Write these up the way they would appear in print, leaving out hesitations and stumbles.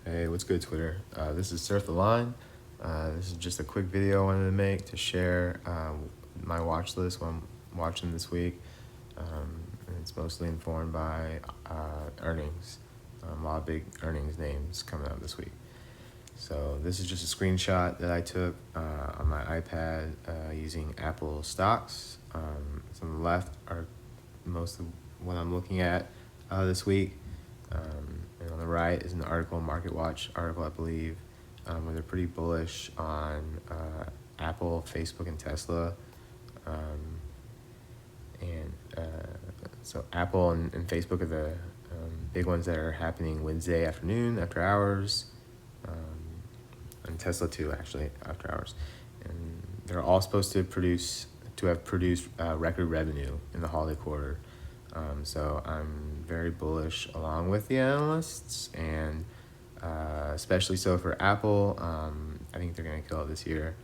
Hey, what's good, Twitter? This is Surf the Line. This is just a quick video I wanted to make to share my watch list, what I'm watching this week. And it's mostly informed by earnings. A lot of big earnings names coming out this week. So this is just a screenshot that I took on my iPad using Apple stocks. So on the left are most of what I'm looking at this week. And on the right is an article, Market Watch article, I believe, where they're pretty bullish on Apple, Facebook, and Tesla. So Apple and Facebook are the big ones that are happening Wednesday afternoon after hours, and Tesla too, actually, after hours. And they're all supposed to have produced record revenue in the holiday quarter. So I'm very bullish along with the analysts, and especially so for Apple. I think they're going to kill it this year,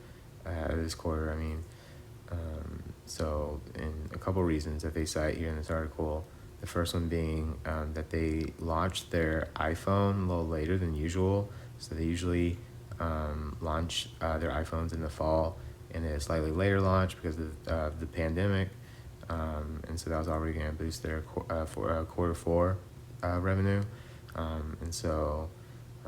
this quarter, I mean. So in a couple reasons that they cite here in this article, the first one being that they launched their iPhone a little later than usual. So they usually launch their iPhones in the fall, and a slightly later launch because of the pandemic. And so that was already going to boost their quarter four revenue. And so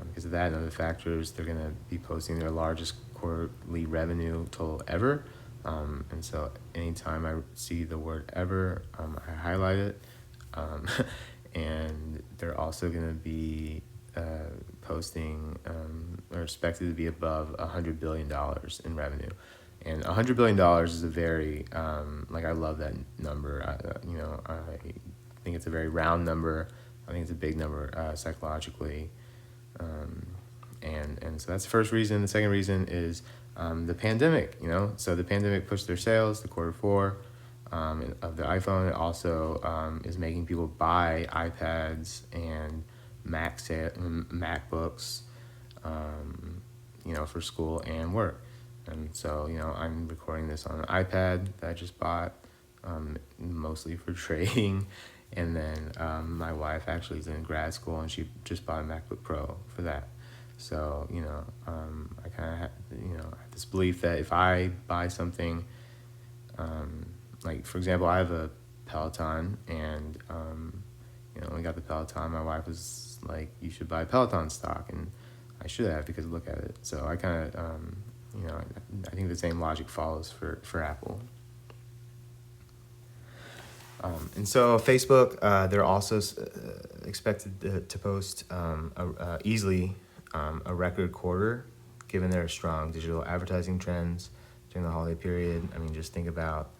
because of that and other factors, they're going to be posting their largest quarterly revenue total ever. And so anytime I see the word ever, I highlight it. And they're also going to be posting or expected to be above $100 billion in revenue. And $100 billion is a very, I love that number. I think it's a very round number. I think it's a big number psychologically. And so that's the first reason. The second reason is the pandemic, So the pandemic pushed their sales to quarter four of the iPhone. It also is making people buy iPads and MacBooks, for school and work. And so, I'm recording this on an iPad that I just bought, mostly for trading. And then my wife actually is in grad school, and she just bought a MacBook Pro for that. So, I kind of have this belief that if I buy something, for example, I have a Peloton, and, when I got the Peloton, my wife was like, you should buy Peloton stock, and I should have, because look at it. So I kind of, I think the same logic follows for Apple. And so Facebook, they're also expected to post easily a record quarter, given their strong digital advertising trends during the holiday period. I mean, just think about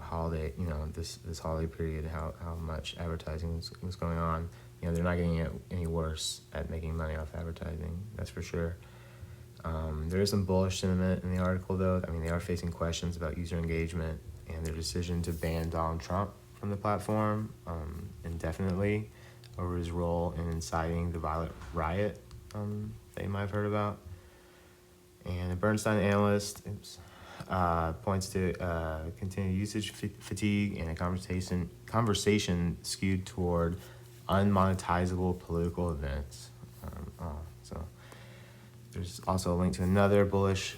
holiday, this holiday period, how much advertising was going on. They're not getting any worse at making money off advertising, that's for sure. There is some bullish sentiment in the article, though. I mean, they are facing questions about user engagement and their decision to ban Donald Trump from the platform indefinitely over his role in inciting the violent riot that you might have heard about. And a Bernstein analyst points to continued usage fatigue and a conversation skewed toward unmonetizable political events. So there's also a link to another bullish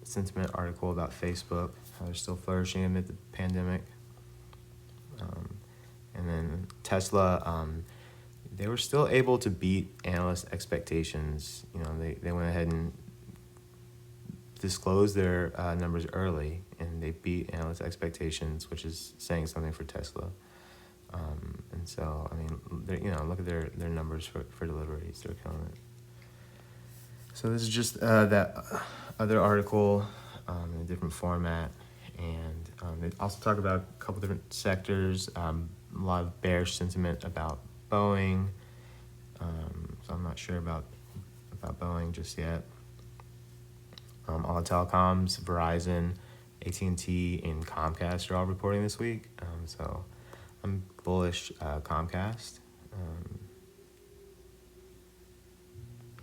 sentiment article about Facebook, how they're still flourishing amid the pandemic. And then Tesla, they were still able to beat analyst expectations. They went ahead and disclosed their numbers early, and they beat analyst expectations, which is saying something for Tesla. And so, I mean, look at their numbers for deliveries. They're killing it. So this is just that other article in a different format. And they also talk about a couple different sectors, a lot of bearish sentiment about Boeing. So I'm not sure about Boeing just yet. All the telecoms, Verizon, AT&T, and Comcast are all reporting this week. So I'm bullish Comcast.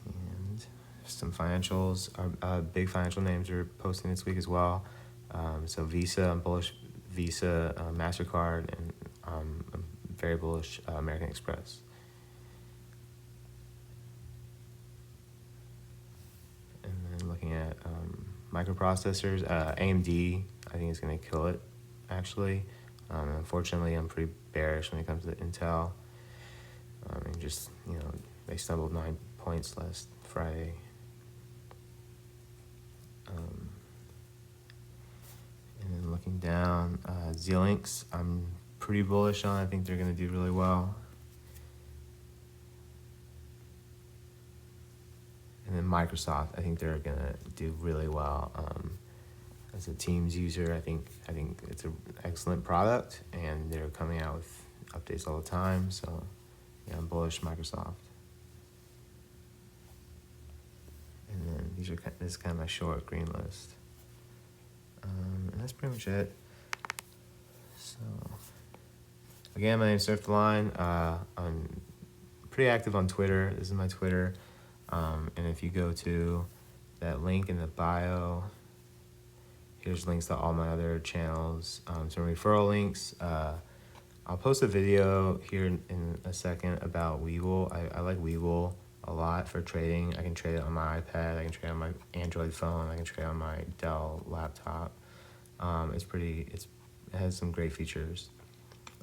And some financials, big financial names are posting this week as well. So Visa, I'm bullish Visa, MasterCard, and I'm very bullish American Express. looking at microprocessors. AMD, I think, is going to kill it, actually. Unfortunately, I'm pretty bearish when it comes to Intel. And just, they stumbled 9 points last Friday. And then looking down, Xilinx, I'm pretty bullish on. I think they're going to do really well. And then Microsoft, I think they're going to do really well. As a Teams user, I think it's an excellent product, and they're coming out with updates all the time. So, yeah, I'm bullish Microsoft. And then this is kind of my short green list. And that's pretty much it. So, again, my name is Surf the Line. I'm pretty active on Twitter. This is my Twitter. And if you go to that link in the bio, here's links to all my other channels, some referral links. I'll post a video here in a second about Webull. I like Webull a lot for trading. I can trade it on my iPad. I can trade it on my Android phone. I can trade it on my Dell laptop. It has some great features.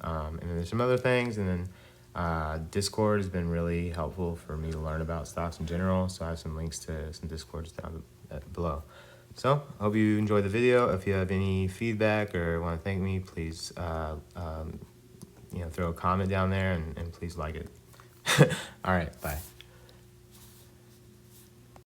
And then there's some other things. And then Discord has been really helpful for me to learn about stocks in general. So I have some links to some Discords down below. So I hope you enjoyed the video. If you have any feedback or want to thank me, please throw a comment down there and please like it. All right, bye.